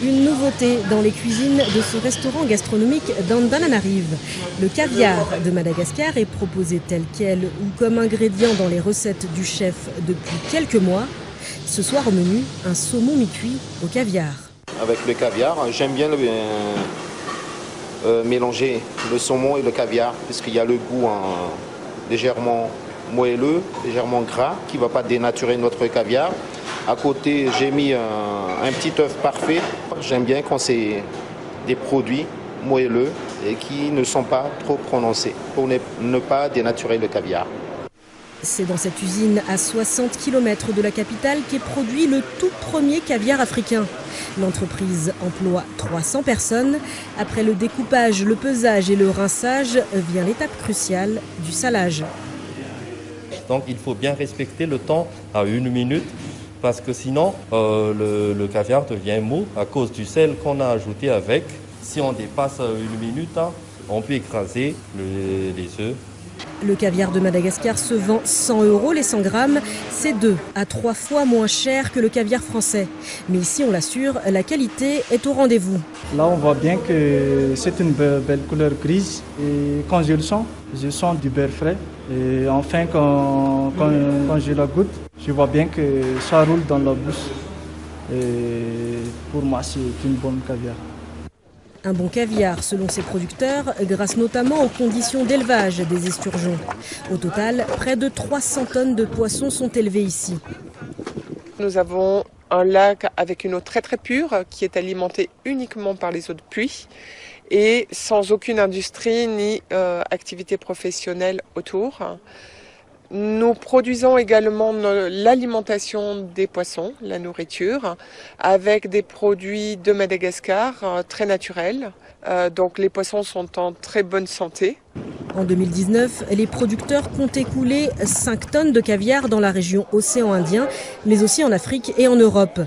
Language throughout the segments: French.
Une nouveauté dans les cuisines de ce restaurant gastronomique d'Antananarive. Le caviar de Madagascar est proposé tel quel ou comme ingrédient dans les recettes du chef depuis quelques mois. Ce soir au menu, un saumon mi-cuit au caviar. Avec le caviar, j'aime bien mélanger le saumon et le caviar puisqu'il y a le goût légèrement moelleux, légèrement gras qui ne va pas dénaturer notre caviar. À côté, j'ai mis un petit œuf parfait. J'aime bien quand c'est des produits moelleux et qui ne sont pas trop prononcés pour ne pas dénaturer le caviar. C'est dans cette usine à 60 km de la capitale qu'est produit le tout premier caviar africain. L'entreprise emploie 300 personnes. Après le découpage, le pesage et le rinçage, vient l'étape cruciale du salage. Donc il faut bien respecter le temps à 1 minute parce que sinon le caviar devient mou à cause du sel qu'on a ajouté avec. Si on dépasse 1 minute, on peut écraser les œufs. Le caviar de Madagascar se vend 100 € les 100 grammes. C'est 2 à 3 fois moins cher que le caviar français. Mais ici, on l'assure, la qualité est au rendez-vous. Là, on voit bien que c'est une belle couleur grise. Et quand je sens du beurre frais. Et enfin, quand je la goûte, je vois bien que ça roule dans la bouche. Et pour moi, c'est une bonne caviar. Un bon caviar, selon ses producteurs, grâce notamment aux conditions d'élevage des esturgeons. Au total, près de 300 tonnes de poissons sont élevées ici. Nous avons un lac avec une eau très très pure qui est alimentée uniquement par les eaux de pluie et sans aucune industrie ni activité professionnelle autour. Nous produisons également l'alimentation des poissons, la nourriture, avec des produits de Madagascar très naturels. Donc les poissons sont en très bonne santé. En 2019, les producteurs comptent écouler 5 tonnes de caviar dans la région Océan Indien, mais aussi en Afrique et en Europe.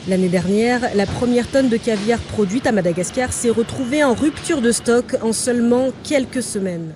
L'année dernière, la première tonne de caviar produite à Madagascar s'est retrouvée en rupture de stock en seulement quelques semaines.